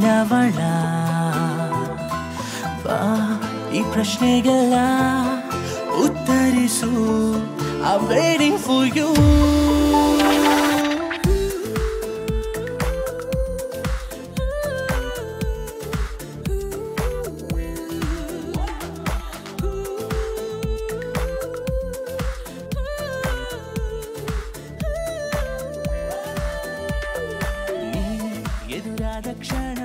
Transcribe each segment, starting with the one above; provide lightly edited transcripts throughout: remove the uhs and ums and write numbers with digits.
ನಿನ್ನವಳ ಬಾ ಈ ಪ್ರಶ್ನೆಗೆಲ್ಲ ಉತ್ತರಿಸು. I'm waiting for you. ಎದುರಾದ ಕ್ಷಣ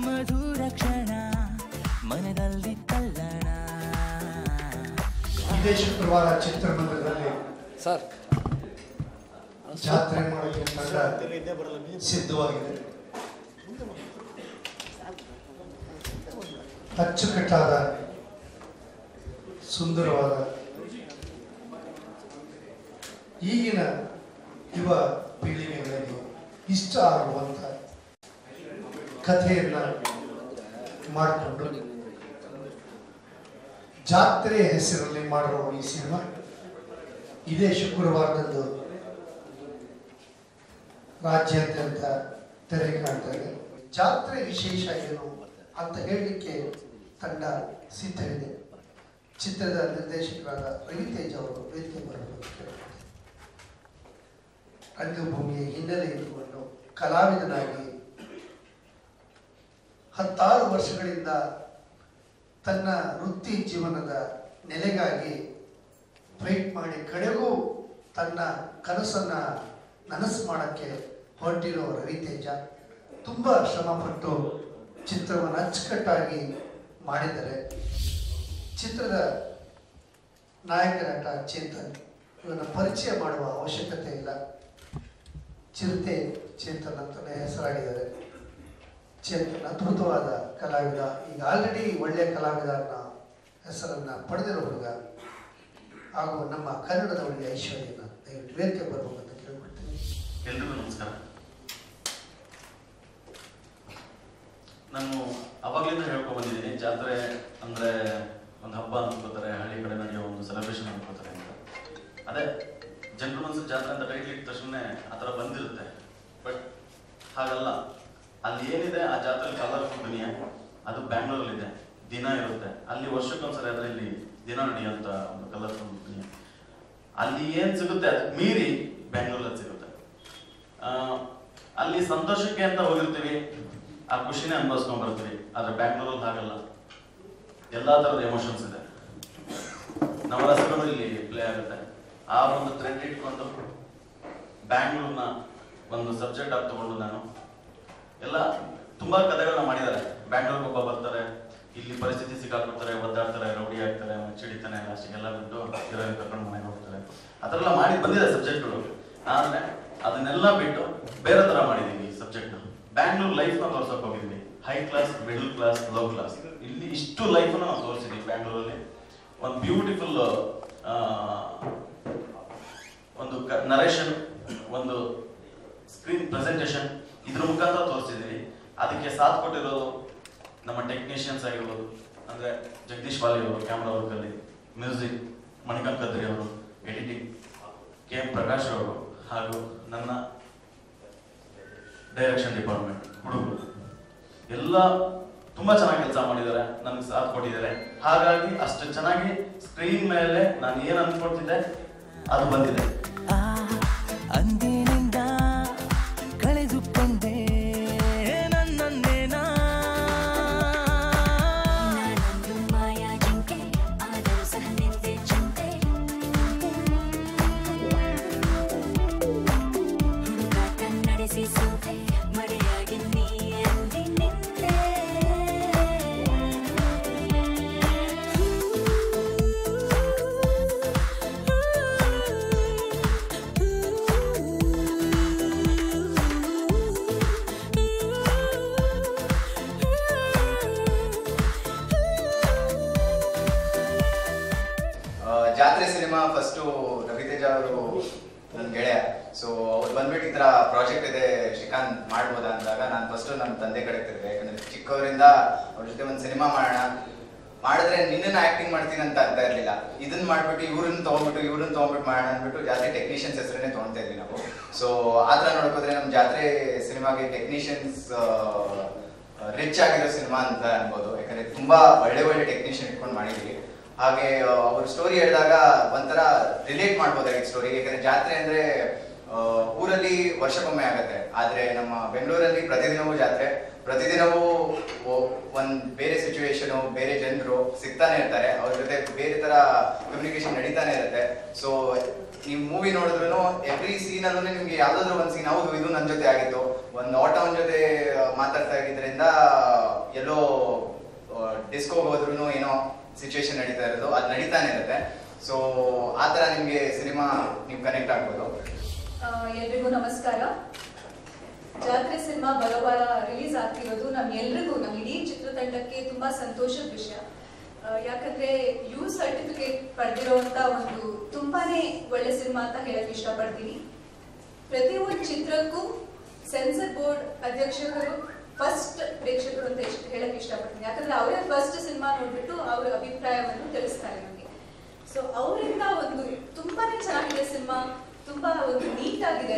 ಮಧುರ ಕ್ಷಣ ಮನದಲ್ಲಿ ತಲ್ಲಣ. ಇದೇ ಶುಕ್ರವಾರ ಚಿತ್ರಮಂದಿರದಲ್ಲಿ ಸರ್ ಜಾತ್ರೆ ಮಾಡೋಕ್ಕೆ ಸಿದ್ಧವಾಗಿದೆ. ಅಚ್ಚುಕಟ್ಟಾದ ಸುಂದರವಾದ ಈಗಿನ ಯುವ ಪೀಳಿಗೆಗಳಿಗೆ ಇಷ್ಟ ಆಗುವಂಥ ಕಥೆಯನ್ನ ಮಾಡಿಕೊಂಡು ಜಾತ್ರೆ ಹೆಸರಲ್ಲಿ ಮಾಡಿರುವ ಈ ಸಿನಿಮಾ ಇದೇ ಶುಕ್ರವಾರದಂದು ರಾಜ್ಯಾದ್ಯಂತ ತೆರೆ ಕಾಣ್ತಾ ಇದೆ. ಜಾತ್ರೆ ವಿಶೇಷ ಏನು ಅಂತ ಹೇಳಲಿಕ್ಕೆ ತಂಡ ಸಿದ್ಧವಿದೆ. ಚಿತ್ರದ ನಿರ್ದೇಶಕರಾದ ರವಿತೇಜ್ ಅವರು ವೇದಿಕೆ ಬರಬೇಕು. ರಂಗಭೂಮಿಯ ಹಿನ್ನೆಲೆ ಇಟ್ಟುಕೊಂಡು ಕಲಾವಿದನಾಗಿ 16 ವರ್ಷಗಳಿಂದ ತನ್ನ ವೃತ್ತಿ ಜೀವನದ ನೆಲೆಗಾಗಿ ಫೈಟ್ ಮಾಡಿ ಕಡೆಗೂ ತನ್ನ ಕನಸನ್ನ ನನಸು ಮಾಡೋಕ್ಕೆ ಹೊರಟಿರೋ ರವಿತೇಜ ತುಂಬ ಶ್ರಮಪಟ್ಟು ಚಿತ್ರವನ್ನು ಅಚ್ಚುಕಟ್ಟಾಗಿ ಮಾಡಿದ್ದಾರೆ. ಚಿತ್ರದ ನಾಯಕ ನಟ ಚೇತನ್ ಇವನ್ನ ಪರಿಚಯ ಮಾಡುವ ಅವಶ್ಯಕತೆ ಇಲ್ಲ. ಚಿರತೆ ಚೇತನ್ ಅಂತಲೇ ಹೆಸರಾಗಿದ್ದಾರೆ. ಚೇತನ್ ಅದ್ಭುತವಾದ ಕಲಾವಿದ, ಈಗ ಆಲ್ರೆಡಿ ಒಳ್ಳೆಯ ಕಲಾವಿದ ಅನ್ನೋ ಹೆಸರನ್ನು ಪಡೆದಿರೋ ಹುಡುಗ ಹಾಗೂ ನಮ್ಮ ಕನ್ನಡದ ಹುಡುಗಿ ಐಶ್ವರ್ಯನ ದಯವಿಟ್ಟು ವೇದಿಕೆ ಬರಬೇಕು ಅಂತ ಕೇಳ್ಬಿಡ್ತೀನಿ. ಎಲ್ರಿಗೂ ನಮಸ್ಕಾರ. ನಾನು ಅವಾಗಲಿಂದ ಹೇಳ್ಕೊಂಡು ಬಂದಿದ್ದೀನಿ, ಜಾತ್ರೆ ಅಂದರೆ ಒಂದು ಹಬ್ಬ ಅನ್ಕೋತಾರೆ, ಹಳ್ಳಿ ಕಡೆ ನಡೆಯೋ ಒಂದು ಸೆಲೆಬ್ರೇಷನ್ ಅನ್ಕೋತಾರೆ ಅಂತ. ಅದೇ ಜನರ ಮನಸ್ಸು ಜಾತ್ರೆ ಅಂತ ಟೈಟ್ಲ್ ಇಟ್ಟ ತಕ್ಷಣ ಆ ಥರ ಬಂದಿರುತ್ತೆ. ಬಟ್ ಹಾಗಲ್ಲ, ಅಲ್ಲಿ ಏನಿದೆ ಆ ಜಾತ್ರೆ ಕಲರ್ಫುಲ್ ದುನಿಯಾ, ಅದು ಬ್ಯಾಂಗ್ಳೂರಲ್ಲಿದೆ, ದಿನ ಇರುತ್ತೆ. ಅಲ್ಲಿ ವರ್ಷಕ್ಕೊಂದ್ಸರಿ ಆದರೆ ಇಲ್ಲಿ ದಿನ ನಡೆಯುವಂಥ ಒಂದು ಕಲರ್ಫುಲ್ ದುನಿಯಾ. ಅಲ್ಲಿ ಏನು ಸಿಗುತ್ತೆ ಅದಕ್ಕೆ ಮೀರಿ ಬ್ಯಾಂಗ್ಳೂರಲ್ಲಿ ಸಿಗುತ್ತೆ. ಅಲ್ಲಿ ಸಂತೋಷಕ್ಕೆ ಅಂತ ಹೋಗಿರ್ತೀವಿ, ಆ ಖುಷಿನೇ ಅನುಭವಿಸ್ಕೊಂಡು ಬರ್ತೀವಿ. ಆದರೆ ಬ್ಯಾಂಗ್ಳೂರಲ್ಲಿ ಹಾಗಲ್ಲ, ಎಲ್ಲ ಥರದ ಎಮೋಷನ್ಸ್ ಇದೆ, ನವರಸಗಳು ಇಲ್ಲಿ ಪ್ಲೇ ಆಗುತ್ತೆ. ಆ ಒಂದು ಥ್ರೆಡ್ ಇಟ್ಕೊಂಡು ಬ್ಯಾಂಗ್ಳೂರ್ನ ಒಂದು ಸಬ್ಜೆಕ್ಟ್ ಆಗಿ ತಗೊಂಡು ನಾನು ಎಲ್ಲ ತುಂಬಾ ಕಥೆಗಳನ್ನ ಮಾಡಿದ್ದಾರೆ. ಬ್ಯಾಂಗ್ಳೂರ್ಗೆ ಒಬ್ಬ ಬರ್ತಾರೆ, ಇಲ್ಲಿ ಪರಿಸ್ಥಿತಿ ಸಿಕ್ಕಾಕೊಡ್ತಾರೆ, ಒದ್ದಾಡ್ತಾರೆ, ರೌಡಿ ಆಗ್ತಾರೆ, ಚಿಡಿತಾನೆ, ಲಾಸ್ಟಿಗೆಲ್ಲ ಬಿಟ್ಟು ಹೀರೋಯಿನ್ ಕರ್ಕೊಂಡು ಮನೆಗೆ ಹೋಗ್ತಾರೆ. ಆ ಥರ ಎಲ್ಲ ಮಾಡಿ ಬಂದಿದೆ ಸಬ್ಜೆಕ್ಟ್ಗಳು. ಆದರೆ ಅದನ್ನೆಲ್ಲ ಬಿಟ್ಟು ಬೇರೆ ಥರ ಮಾಡಿದ್ದೀವಿ ಈ ಸಬ್ಜೆಕ್ಟ್ನ. ಬ್ಯಾಂಗ್ಳೂರ್ ಲೈಫ್ನ ತೋರ್ಸೋಕೆ ಹೋಗಿದ್ವಿ. High class, middle class, low class, ಇಲ್ಲಿ ಇಷ್ಟು ಲೈಫನ್ನು ನಾವು ತೋರಿಸಿದ್ವಿ ಬ್ಯಾಂಗ್ಳೂರಲ್ಲಿ. ಒಂದು ಬ್ಯೂಟಿಫುಲ್ ಒಂದು ನರೇಷನ್, ಒಂದು ಸ್ಕ್ರೀನ್ ಪ್ರೆಸೆಂಟೇಷನ್ ಇದ್ರ ಮುಖಾಂತರ ತೋರಿಸಿದ್ದೀವಿ. ಅದಕ್ಕೆ ಸಾಥ್ ಕೊಟ್ಟಿರೋದು ನಮ್ಮ ಟೆಕ್ನಿಷಿಯನ್ಸ್ ಆಗಿರ್ಬೋದು, ಅಂದರೆ ಜಗದೀಶ್ ವಾಲಿ ಅವರು ಕ್ಯಾಮ್ರಾ ವರ್ಕಲ್ಲಿ, ಮ್ಯೂಸಿಕ್ ಮಣಿಕಾಂತ್ ಕದ್ರಿ ಅವರು, ಎಡಿಟಿಂಗ್ KM ಪ್ರಕಾಶ್ ಅವರು, ಹಾಗೂ ನನ್ನ ಡೈರೆಕ್ಷನ್ ಡಿಪಾರ್ಟ್ಮೆಂಟ್ ಹುಡುಗರು ಎಲ್ಲ ತುಂಬ ಚೆನ್ನಾಗಿ ಕೆಲಸ ಮಾಡಿದ್ದಾರೆ, ನನಗೆ ಸಾಥ್ ಕೊಟ್ಟಿದ್ದಾರೆ. ಹಾಗಾಗಿ ಅಷ್ಟು ಚೆನ್ನಾಗಿ ಸ್ಕ್ರೀನ್ ಮೇಲೆ ನಾನು ಏನು ಅಂದ್ಕೊಳ್ತಿದ್ದೆ ಅದು ಬಂದಿದೆ. ಅಂದಿನಿಂದ ಕಳೆದುಕೊಂಡೆ ನನ್ನನ್ನೇ ನಾನೊಂದು ಮಾಯಾ ಜಿಂಕೆ, ಆದರೂ ಸಹ ನಿಂತೆ ಚಿಂತೆ, ಹುಡುಕಾಟ ನಡೆಸಿ ಸೋತೆ, ಮರೆಯಾಗಿ ನೀ ಅಂದಿ ನಿಂತೆ. ಜಾತ್ರೆ ಸಿನಿಮಾ ಫಸ್ಟು ರವಿತೇಜ ಅವರು ನನ್ನ ಗೆಳೆಯ. ಸೊ ಅವ್ರು ಬಂದ್ಬಿಟ್ಟು ಈ ಥರ ಪ್ರಾಜೆಕ್ಟ್ ಇದೆ ಶ್ರೀಕಾಂತ್ ಮಾಡ್ಬೋದಾ ಅಂದಾಗ ನಾನು ಫಸ್ಟು ನನ್ನ ತಂದೆ ಕಡೆ ತಿರುವೆ. ಯಾಕಂದರೆ ಚಿಕ್ಕವರಿಂದ ಅವ್ರ ಜೊತೆ ಒಂದು ಸಿನಿಮಾ ಮಾಡೋಣ, ಮಾಡಿದ್ರೆ ನಿನ್ನನ್ನು ಆ್ಯಕ್ಟಿಂಗ್ ಮಾಡ್ತೀನಿ ಅಂತ ಆಗ್ತಾ ಇರಲಿಲ್ಲ. ಇದನ್ನು ಮಾಡಿಬಿಟ್ಟು ಇವ್ರನ್ನ ತೊಗೊಂಡ್ಬಿಟ್ಟು ಮಾಡೋಣ ಅಂದ್ಬಿಟ್ಟು ಜಾತ್ರೆ ಟೆಕ್ನಿಷಿಯನ್ಸ್ ಹೆಸರನ್ನೇ ತೊಗೊಳ್ತಾ ಇದ್ವಿ ನಾವು. ಸೊ ಆ ಥರ ನೋಡ್ಕೋದ್ರೆ ನಮ್ಮ ಜಾತ್ರೆ ಸಿನಿಮಾಗೆ ಟೆಕ್ನಿಷಿಯನ್ಸ್ ರಿಚ್ ಆಗಿರೋ ಸಿನಿಮಾ ಅಂತ ಅನ್ಬೋದು. ಯಾಕಂದ್ರೆ ತುಂಬಾ ಒಳ್ಳೆ ಒಳ್ಳೆ ಟೆಕ್ನಿಷಿಯನ್ ಇಟ್ಕೊಂಡು ಮಾಡಿದೀವಿ. ಹಾಗೆ ಅವ್ರ ಸ್ಟೋರಿ ಹೇಳಿದಾಗ ಒಂಥರ ರಿಲೇಟ್ ಮಾಡ್ಬೋದಾಗಿತ್ತು ಸ್ಟೋರಿ. ಯಾಕಂದ್ರೆ ಜಾತ್ರೆ ಅಂದ್ರೆ ಊರಲ್ಲಿ ವರ್ಷಕ್ಕೊಮ್ಮೆ ಆಗತ್ತೆ, ಆದ್ರೆ ನಮ್ಮ ಬೆಂಗಳೂರಲ್ಲಿ ಪ್ರತಿದಿನವೂ ಜಾತ್ರೆ, ಪ್ರತಿದಿನವೂ ಒಂದ್ ಬೇರೆ ಸಿಚುವೇಶನ್, ಬೇರೆ ಜನರು ಸಿಗ್ತಾನೆ ಇರ್ತಾರೆ, ಅವ್ರ ಜೊತೆ ಬೇರೆ ತರ ಕಮ್ಯುನಿಕೇಶನ್ ನಡೀತಾನೆ ಇರುತ್ತೆ. ಸೊ ನೀವು ಮೂವಿ ನೋಡಿದ್ರು ಎವ್ರಿ ಸೀನ್ ಅಲ್ಲೂ ನಿಮ್ಗೆ ಯಾವ್ದಾದ್ರು ಒಂದ್ ಸೀನ್, ಹೌದು ಇದು ನನ್ನ ಜೊತೆ ಆಗಿತ್ತು, ಒಂದ್ ಅವನ ಜೊತೆ ಮಾತಾಡ್ತಾ ಇದ್ರಿಂದ ಎಲ್ಲೋ ಡಿಸ್ಕೋಗೆ ಹೋದ್ರು ಏನೋ ಸಿಚುವೇಶನ್ ನಡೀತಾ ಇರೋದು ಅದು ನಡೀತಾನೆ ಇರುತ್ತೆ. ಸೊ ಆ ತರ ನಿಮ್ಗೆ ಸಿನಿಮಾ ನೀವು ಕನೆಕ್ಟ್ ಆಗ್ಬೋದು. ಎಲ್ರಿಗೂ ನಮಸ್ಕಾರ. ಜಾತ್ರೆ ಸಿನಿಮಾ ಬರೋ ವಾರ ರಿಲೀಸ್ ಆಗ್ತಿರೋದು ನಮ್ಗೆಲ್ರಿಗೂ, ನಮ್ಮ ಇಡೀ ಚಿತ್ರತಂಡಕ್ಕೆ ತುಂಬಾ ಸಂತೋಷದ ವಿಷಯ. ಯಾಕಂದ್ರೆ ಯು ಸರ್ಟಿಫಿಕೇಟ್ ಪಡೆದಿರುವಂತ ಒಂದು ತುಂಬಾನೇ ಒಳ್ಳೆ ಸಿನಿಮಾ ಅಂತ ಹೇಳಕ್ ಇಷ್ಟಪಡ್ತೀನಿ. ಪ್ರತಿಯೊಂದು ಚಿತ್ರಕ್ಕೂ ಸೆನ್ಸರ್ ಬೋರ್ಡ್ ಅಧ್ಯಕ್ಷರು ಫಸ್ಟ್ ಪ್ರೇಕ್ಷಕರು ಅಂತ ಹೇಳಕ್ ಇಷ್ಟಪಡ್ತೀನಿ. ಯಾಕಂದ್ರೆ ಅವರೇ ಫಸ್ಟ್ ಸಿನಿಮಾ ನೋಡ್ಬಿಟ್ಟು ಅವರ ಅಭಿಪ್ರಾಯವನ್ನು ತಿಳಿಸ್ತಾರೆ ನಮಗೆ. ಸೊ ಅವರಿಂದ ಒಂದು ತುಂಬಾನೇ ಚೆನ್ನಾಗಿದೆ ಸಿನಿಮಾ, ತುಂಬಾ ಒಂದು ನೀಟ್ ಆಗಿದೆ,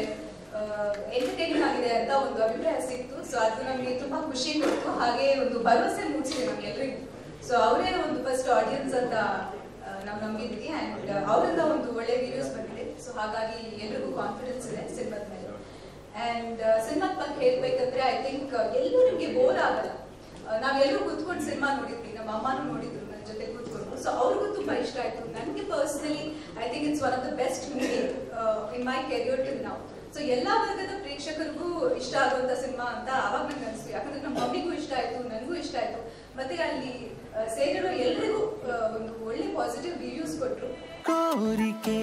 ಎಂಟರ್ಟೈನಿಂಗ್ ಆಗಿದೆ ಅಂತ ಒಂದು ಅಭಿಪ್ರಾಯ ಸಿಕ್ತು. ಸೊ ಅದು ನಮಗೆ ತುಂಬಾ ಖುಷಿ ಕೊಡ್ತು, ಹಾಗೆ ಒಂದು ಭರವಸೆ ಮೂಡಿಸಿದೆ ನಮ್ಗೆಲ್ಲರಿಗೂ. ಸೊ ಅವರೇ ಒಂದು ಫಸ್ಟ್ ಆಡಿಯನ್ಸ್ ಅಂತ ನಾವು ನಂಬಿದ್ವಿ, ಅಂಡ್ ಅವರಿಂದ ಒಂದು ಒಳ್ಳೆ ರಿವ್ಯೂಸ್ ಬಂದಿದೆ. ಸೊ ಹಾಗಾಗಿ ಎಲ್ರಿಗೂ ಕಾನ್ಫಿಡೆನ್ಸ್ ಇದೆ ಸಿನಿಮಾದ ಮೇಲೆ. ಅಂಡ್ ಸಿನಿಮಾದ ಬಗ್ಗೆ ಹೇಳ್ಬೇಕಂದ್ರೆ ಐ ಥಿಂಕ್ ಎಲ್ಲೂ ನಿಮ್ಗೆ ಬೋರ್ ಆಗಲ್ಲ. ನಾವೆಲ್ಲರೂ ಕೂತ್ಕೊಂಡು ಸಿನಿಮಾ ನೋಡಿದ್ವಿ, ನಮ್ಮ ಅಮ್ಮನೂ ನೋಡಿದ್ರು ನನ್ನ ಜೊತೆ ಕೂತ್ಕೊಂಡು. ಸೊ ಅವ್ರಿಗೂ ತುಂಬಾ ಇಷ್ಟ ಆಯ್ತು. ನನಗೆ personally I think it's one of the best movie in my career till now. So ಎಲ್ಲಾ ವರ್ಗದ ಪ್ರೇಕ್ಷಕರಿಗೂ ಇಷ್ಟ ಆಗುವಂತ ಸಿನಿಮಾ ಅಂತ ಅವಾಗ ನಂಗೆ ಅನಿಸ್ತು. ಯಾಕಂದ್ರೆ ನಮ್ಮ ಮಮ್ಮಿಗೂ ಇಷ್ಟ ಆಯ್ತು, ನನಗೂ ಇಷ್ಟ ಆಯ್ತು, ಮತ್ತೆ ಅಲ್ಲಿ ಸೇರಿರೋ ಎಲ್ರಿಗೂ ಒಂದು ಒಳ್ಳೆ ಪಾಸಿಟಿವ್ ರಿವ್ಯೂಸ್ ಕೊಟ್ರು. ಕೋರಿಕೆ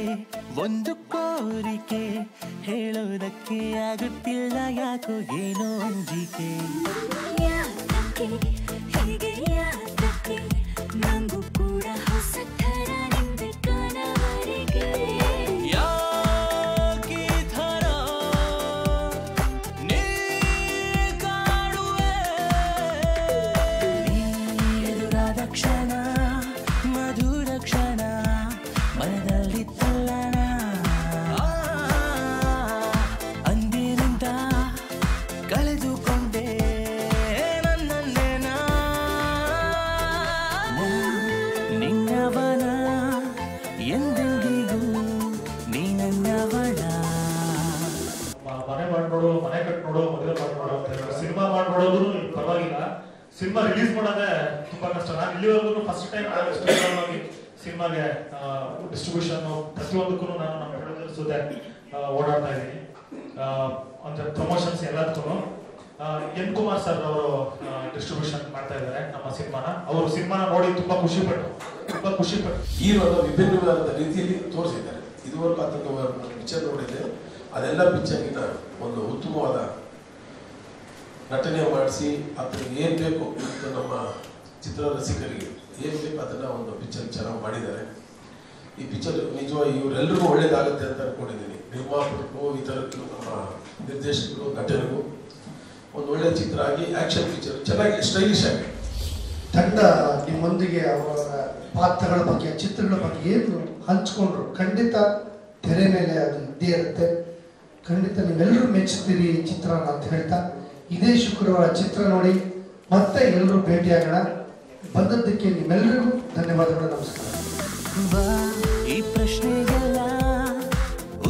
ಒಂದು ಕೋರಿಕೆ ಹೇಳೋದಕ್ಕೆ ಆಗುತ್ತಿಲ್ಲ, ಯಾಕೋ ಏನೋ ಅಂಜಿಕೆ. ಯಾಕೆ ಹೀಗೆ ಯಾಕೆ ನಂಗೂ ಕೂಡ ಹೊಸ ಥರ ನಿಂದೆ ಕಾಣವರೆಗೆ. ಯಾಕೆ ಥರ ನೀ ಕಾಡುವೆ, ಎದುರಾದ ಕ್ಷಣ ಮಧುರ ಕ್ಷಣ ಮನದಲ್ಲಿ ತಲ್ಲಣ, ಅಂದಿನಿಂದ ಕಳೆದುಕೊಂಡೆ ನನ್ನನ್ನೇ ನಿನ್ನವನ ಎಂದೆಂದಿಗೂ ನೀ ನನ್ನವಳ. ಮನೆ ಮಾಡ್ನೋಡು, ಮನೆ ಕಟ್ ನೋಡು, ಮದುವೆ ಮಾಡ್ನೋಡು ಅಂತ ಹೇಳಿ ಸಿನಿಮಾ ಮಾಡ್ನೋಡೋದು ಪರವಾಗಿಲ್ಲ, ಸಿನಿಮಾ ರಿಲೀಸ್ ಮಾಡೋದೇ ತುಂಬಾ ಕಷ್ಟ. ನಾನು ಇಲ್ಲಿವರೆಗೂ ಫಸ್ಟ್ ಟೈಮ್ ಸಿನಿಮಾಗೆ ಡಿಸ್ಟ್ರಿಬ್ಯೂಷನ್ ಪ್ರತಿಯೊಂದಕ್ಕೂ ನಾನು ನಮ್ಮ ಪ್ರೊಡ್ಯೂಸರ್ಸ್ ಜೊತೆ ಓಡಾಡ್ತಾ ಇದ್ದೀನಿ, ಅಂದ್ರೆ ಪ್ರಮೋಷನ್ಸ್ ಎಲ್ಲದಕ್ಕೂ. ಎನ್ ಕುಮಾರ್ ಸರ್ ಅವರು ಡಿಸ್ಟ್ರಿಬ್ಯೂಷನ್ ಮಾಡ್ತಾ ಇದ್ದಾರೆ ನಮ್ಮ ಸಿನಿಮಾನ. ಅವರು ಸಿನಿಮಾನ ನೋಡಿ ತುಂಬಾ ಖುಷಿ ಪಟ್ಟು ಹೀರೋನ ವಿಭಿನ್ನವಾದ ರೀತಿಯಲ್ಲಿ ತೋರಿಸಿದ್ದಾರೆ. ಇದುವರೆಗೂ ಅದನ್ನು ಪಿಕ್ಚರ್ ನೋಡಿದೆ, ಅದೆಲ್ಲ ಪಿಕ್ಚರ್ಗಿನ ಒಂದು ಉತ್ತಮವಾದ ನಟನೆ ಮಾಡಿಸಿ ಅದಕ್ಕೆ ಏನು ಬೇಕು ಅಂತ ನಮ್ಮ ಚಿತ್ರ ರಸಿಕರಿಗೆ ಏನು ಬೇಕು ಅದನ್ನು ಒಂದು ಪಿಕ್ಚರ್ ಚೆನ್ನಾಗಿ ಮಾಡಿದ್ದಾರೆ. ಈ ಪಿಕ್ಚರ್ ನಿಜವಾಗಿ ಇವರೆಲ್ಲರಿಗೂ ಒಳ್ಳೇದಾಗುತ್ತೆ ಅಂತ ಅನ್ಕೊಂಡಿದ್ದೀನಿ. ನಿರ್ಮಾಪಕರಿಗೂ, ಇತರರಿಗೂ, ನಮ್ಮ ನಿರ್ದೇಶಕರು, ನಟರಿಗೂ ಒಂದು ಒಳ್ಳೆ ಚಿತ್ರ ಆಗಿ ಆ್ಯಕ್ಷನ್ ಪಿಕ್ಚರ್ ಚೆನ್ನಾಗಿ ಸ್ಟೈಲಿಶ್ ಆಗಿ. ತಂಡ ನಿಮ್ಮೊಂದಿಗೆ ಅವರ ಪಾತ್ರಗಳ ಬಗ್ಗೆ, ಚಿತ್ರಗಳ ಬಗ್ಗೆ ಏನು ಹಂಚ್ಕೊಂಡ್ರು, ಖಂಡಿತ ತೆರೆ ಮೇಲೆ ಅದು ಇದ್ದೇ ಇರುತ್ತೆ. ಖಂಡಿತ ನೀವೆಲ್ಲರೂ ಮೆಚ್ಚುತ್ತೀರಿ ಈ ಚಿತ್ರನ ಅಂತ ಹೇಳ್ತಾ, ಇದೇ ಶುಕ್ರವಾರ ಚಿತ್ರ ನೋಡಿ ಮತ್ತೆ ಎಲ್ಲರೂ ಭೇಟಿಯಾಗೋಣ. ಬಂದದ್ದಕ್ಕೆ ನಿಮ್ಮೆಲ್ಲರಿಗೂ ಧನ್ಯವಾದಗಳು, ನಮಸ್ಕಾರ. ಈ ಪ್ರಶ್ನೆಗೆಲ್ಲ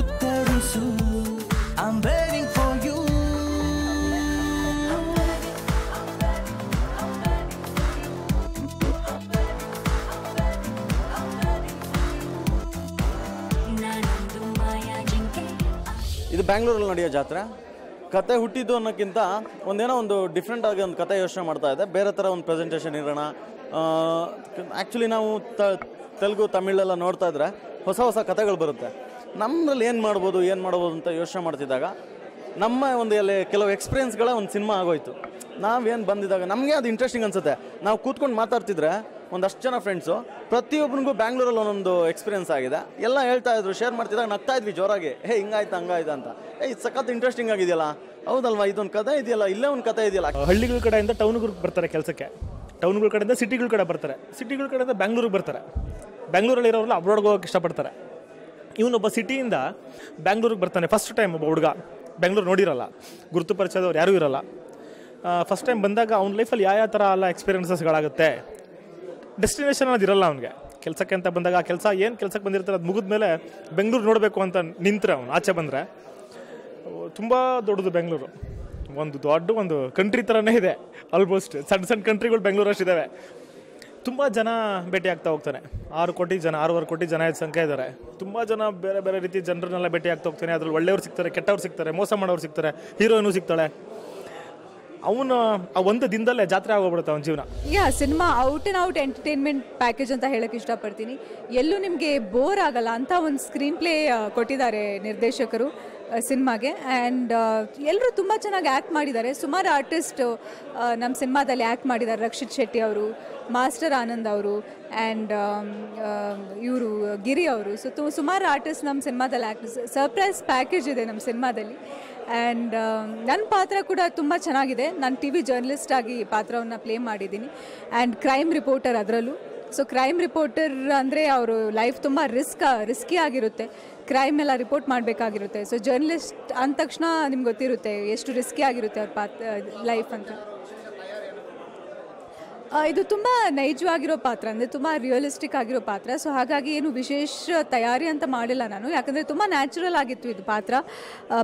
ಉತ್ತರಿಸು, I'm waiting for you. ನಾನೊಂದು ಮಾಯಾ ಜಿಂಕೆ. ಇದು ಬ್ಯಾಂಗ್ಳೂರಲ್ಲಿ ನಡೆಯೋ ಜಾತ್ರೆ. ಕತೆ ಹುಟ್ಟಿದ್ದು ಅನ್ನೋಕ್ಕಿಂತ ಒಂದೇನೋ ಒಂದು ಡಿಫ್ರೆಂಟ್ ಆಗಿ ಒಂದು ಕತೆ ಯೋಚನೆ ಮಾಡ್ತಾ ಇದೆ. ಬೇರೆ ಥರ ಒಂದು ಪ್ರೆಸೆಂಟೇಷನ್ ಇರೋಣ. ಆ್ಯಕ್ಚುಲಿ ನಾವು ತೆಲುಗು, ತಮಿಳೆಲ್ಲ ನೋಡ್ತಾ ಇದ್ರೆ ಹೊಸ ಹೊಸ ಕತೆಗಳು ಬರುತ್ತೆ. ನಮ್ಮಲ್ಲಿ ಏನು ಮಾಡ್ಬೋದು ಅಂತ ಯೋಚನೆ ಮಾಡ್ತಿದ್ದಾಗ ನಮ್ಮ ಒಂದು ಕೆಲವು ಎಕ್ಸ್ಪೀರಿಯನ್ಸ್ಗಳ ಒಂದು ಸಿನಿಮಾ ಆಗೋಯ್ತು. ನಾವೇನು ಬಂದಿದ್ದಾಗ ನಮಗೆ ಅದು ಇಂಟ್ರೆಸ್ಟಿಂಗ್ ಅನಿಸುತ್ತೆ. ನಾವು ಕೂತ್ಕೊಂಡು ಮಾತಾಡ್ತಿದ್ರೆ ಒಂದಷ್ಟು ಜನ ಫ್ರೆಂಡ್ಸು ಪ್ರತಿಯೊಬ್ಬನಿಗೂ ಬ್ಯಾಂಗ್ಳೂರಲ್ಲಿ ಒಂದೊಂದು ಎಕ್ಸ್ಪೀರಿಯನ್ಸ್ ಆಗಿದೆ. ಎಲ್ಲ ಹೇಳ್ತಾ ಇದ್ರು, ಶೇರ್ ಮಾಡ್ತಿದ್ದಾಗ ನಗ್ತಾ ಇದ್ವಿ ಜೋರಾಗಿ, ಹಿಂಗಾಯ್ತು ಹಂಗಾಯ್ತು ಅಂತ. ಇದು ಸಖತ್ ಇಂಟ್ರೆಸ್ಟಿಂಗ್ ಆಗಿದೆಯಲ್ಲ, ಹೌದಲ್ವಾ, ಇದೊಂದು ಕತೆ ಇದೆಯಲ್ಲ, ಇಲ್ಲೇ ಒಂದು ಕತೆ ಇದೆಯಲ್ಲ. ಹಳ್ಳಿಗಳ ಕಡೆಯಿಂದ ಟೌನ್ಗಳಿಗೆ ಬರ್ತಾರೆ ಕೆಲಸಕ್ಕೆ, ಟೌನ್ಗಳ ಕಡೆಯಿಂದ ಸಿಟಿಗಳ ಕಡೆ ಬರ್ತಾರೆ, ಸಿಟಿಗಳ ಕಡೆಯಿಂದ ಬ್ಯಾಂಗ್ಳೂರಿಗೆ ಬರ್ತಾರೆ. ಬ್ಯಾಂಗ್ಳೂರಲ್ಲಿರೋರೆಲ್ಲ ಅಬ್ರಾಡ್ಗೆ ಹೋಗೋಕೆ ಇಷ್ಟಪಡ್ತಾರೆ. ಇವನೊಬ್ಬ ಸಿಟಿಯಿಂದ ಬ್ಯಾಂಗ್ಳೂರಿಗೆ ಬರ್ತಾನೆ ಫಸ್ಟ್ ಟೈಮ್. ಒಬ್ಬ ಹುಡುಗ ಬ್ಯಾಂಗ್ಳೂರು ನೋಡಿರಲ್ಲ, ಗುರುತು ಪರಿಚಯದವ್ರು ಯಾರೂ ಇರಲ್ಲ. ಫಸ್ಟ್ ಟೈಮ್ ಬಂದಾಗ ಅವ್ನ ಲೈಫಲ್ಲಿ ಯಾವ ಥರ ಎಲ್ಲ ಎಕ್ಸ್ಪೀರಿಯನ್ಸಸ್ಗಳಾಗುತ್ತೆ. ಡೆಸ್ಟಿನೇಷನ್ ಅನ್ನೋದಿರಲ್ಲ ಅವ್ನಿಗೆ. ಕೆಲಸಕ್ಕೆ ಅಂತ ಬಂದಾಗ ಆ ಕೆಲಸ ಏನು ಕೆಲಸಕ್ಕೆ ಬಂದಿರ್ತಾರೆ ಅದು ಮುಗಿದ ಮೇಲೆ ಬೆಂಗಳೂರು ನೋಡಬೇಕು ಅಂತ ನಿಂತರೆ ಅವ್ನು ಆಚೆ ಬಂದರೆ ತುಂಬ ದೊಡ್ಡದು ಬೆಂಗಳೂರು. ಒಂದು ಕಂಟ್ರಿ ಥರನೇ ಇದೆ. ಆಲ್ಮೋಸ್ಟ್ ಸಣ್ಣ ಸಣ್ಣ ಕಂಟ್ರಿಗಳು ಬೆಂಗಳೂರಷ್ಟಿದ್ದಾವೆ. ತುಂಬ ಜನ ಭೇಟಿ ಆಗ್ತಾ ಹೋಗ್ತಾನೆ. 6.5 ಕೋಟಿ ಜನ ಸಂಖ್ಯೆ ಇದ್ದಾರೆ. ತುಂಬ ಜನ ಬೇರೆ ಬೇರೆ ರೀತಿ ಜನರನ್ನೆಲ್ಲ ಭೇಟಿ ಆಗ್ತಾ ಹೋಗ್ತಾನೆ. ಅದ್ರಲ್ಲಿ ಒಳ್ಳೆಯವ್ರು ಸಿಗ್ತಾರೆ, ಕೆಟ್ಟವ್ರು ಸಿಗ್ತಾರೆ, ಮೋಸ ಮಾಡೋರು ಸಿಗ್ತಾರೆ, ಹೀರೋಯಿನು ಸಿಗ್ತಾಳೆ. ಅವನು ಆ ಒಂದು ದಿನದಲ್ಲೇ ಜಾತ್ರೆ ಆಗೋಗ್ಬಿಡುತ್ತೆ ಅವನ ಜೀವನ. Cinema out and out entertainment package ಅಂತ ಹೇಳೋಕ್ಕೆ ಇಷ್ಟಪಡ್ತೀನಿ. ಎಲ್ಲೂ ನಿಮಗೆ ಬೋರ್ ಆಗಲ್ಲ ಅಂತ ಒಂದು ಸ್ಕ್ರೀನ್ ಪ್ಲೇ ಕೊಟ್ಟಿದ್ದಾರೆ ನಿರ್ದೇಶಕರು ಸಿನಿಮಾಗೆ. ಆ್ಯಂಡ್ ಎಲ್ಲರೂ ತುಂಬ ಚೆನ್ನಾಗಿ ಆ್ಯಕ್ಟ್ ಮಾಡಿದ್ದಾರೆ. ಸುಮಾರು ಆರ್ಟಿಸ್ಟ್ ನಮ್ಮ ಸಿನಿಮಾದಲ್ಲಿ ಆ್ಯಕ್ಟ್ ಮಾಡಿದ್ದಾರೆ. ರಕ್ಷಿತ್ ಶೆಟ್ಟಿ ಅವರು, ಮಾಸ್ಟರ್ ಆನಂದ್ ಅವರು, ಆ್ಯಂಡ್ ಇವರು ಗಿರಿ ಅವರು. ಸೊ ಸುಮಾರು ಆರ್ಟಿಸ್ಟ್ ನಮ್ಮ ಸಿನಿಮಾದಲ್ಲಿ ಆ್ಯಕ್ಟ್. ಸರ್ಪ್ರೈಸ್ ಪ್ಯಾಕೇಜ್ ಇದೆ ನಮ್ಮ ಸಿನಿಮಾದಲ್ಲಿ. ಆ್ಯಂಡ್ ನನ್ನ ಪಾತ್ರ ಕೂಡ ತುಂಬ ಚೆನ್ನಾಗಿದೆ. ನಾನು TV ಜರ್ನಲಿಸ್ಟ್ ಆಗಿ ಪಾತ್ರವನ್ನು ಪ್ಲೇ ಮಾಡಿದ್ದೀನಿ. ಆ್ಯಂಡ್ ಕ್ರೈಮ್ ರಿಪೋರ್ಟರ್ ಅದರಲ್ಲೂ. ಸೊ ಕ್ರೈಮ್ ರಿಪೋರ್ಟರ್ ಅಂದರೆ ಅವರು ಲೈಫ್ ತುಂಬ ರಿಸ್ಕಿ ಆಗಿರುತ್ತೆ. ಕ್ರೈಮ್ ಎಲ್ಲ ರಿಪೋರ್ಟ್ ಮಾಡಬೇಕಾಗಿರುತ್ತೆ. ಸೊ ಜರ್ನಲಿಸ್ಟ್ ಅಂದ ತಕ್ಷಣ ನಿಮ್ಗೆ ಗೊತ್ತಿರುತ್ತೆ ಎಷ್ಟು ರಿಸ್ಕಿ ಆಗಿರುತ್ತೆ ಅವ್ರ ಲೈಫ್ ಅಂತ. ಇದು ತುಂಬ ನೈಜವಾಗಿರೋ ಪಾತ್ರ, ಅಂದರೆ ತುಂಬ ರಿಯಲಿಸ್ಟಿಕ್ ಆಗಿರೋ ಪಾತ್ರ. ಸೊ ಹಾಗಾಗಿ ಏನು ವಿಶೇಷ ತಯಾರಿ ಅಂತ ಮಾಡಿಲ್ಲ ನಾನು, ಯಾಕಂದರೆ ತುಂಬ ನ್ಯಾಚುರಲ್ ಆಗಿತ್ತು ಇದು ಪಾತ್ರ.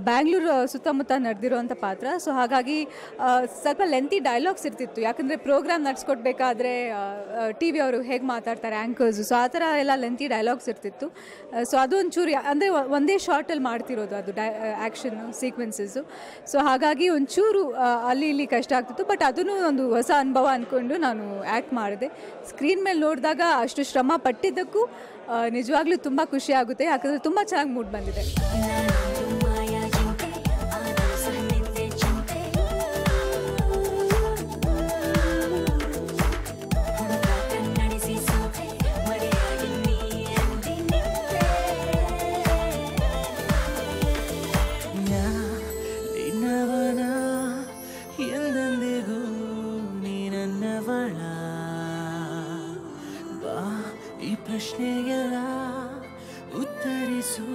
ಬ್ಯಾಂಗ್ಳೂರು ಸುತ್ತಮುತ್ತ ನಡೆದಿರೋವಂಥ ಪಾತ್ರ. ಸೊ ಹಾಗಾಗಿ ಸ್ವಲ್ಪ ಲೆಂತಿ ಡೈಲಾಗ್ಸ್ ಇರ್ತಿತ್ತು, ಯಾಕಂದರೆ ಪ್ರೋಗ್ರಾಮ್ ನಡೆಸ್ಕೊಡ್ಬೇಕಾದ್ರೆ TV ಅವರು ಹೇಗೆ ಮಾತಾಡ್ತಾರೆ ಆ್ಯಂಕರ್ಸು, ಸೊ ಆ ಥರ ಎಲ್ಲ ಲೆಂತಿ ಡೈಲಾಗ್ಸ್ ಇರ್ತಿತ್ತು. ಸೊ ಅದು ಒಂಚೂರು ಅಂದರೆ ಒಂದೇ ಶಾರ್ಟಲ್ಲಿ ಮಾಡ್ತಿರೋದು ಅದು ಆ್ಯಕ್ಷನ್ ಸೀಕ್ವೆನ್ಸಸ್ಸು. ಸೊ ಹಾಗಾಗಿ ಒಂಚೂರು ಅಲ್ಲಿ ಇಲ್ಲಿ ಕಷ್ಟ ಆಗ್ತಿತ್ತು. ಬಟ್ ಅದನ್ನು ಒಂದು ಹೊಸ ಅನುಭವ ಅಂದ್ಕೊಂಡು ನಾನು ಆ್ಯಕ್ಟ್ ಮಾಡಿದೆ. ಸ್ಕ್ರೀನ್ ಮೇಲೆ ನೋಡಿದಾಗ ಅಷ್ಟು ಶ್ರಮ ಪಟ್ಟಿದ್ದಕ್ಕೂ ನಿಜವಾಗ್ಲೂ ತುಂಬ ಖುಷಿ ಆಗುತ್ತೆ, ಯಾಕಂದರೆ ತುಂಬ ಚೆನ್ನಾಗಿ ಮೂಡ್ ಬಂದಿದೆ. ಪ್ರಶ್ನೆಗೆಲ್ಲ ಉತ್ತರಿಸು.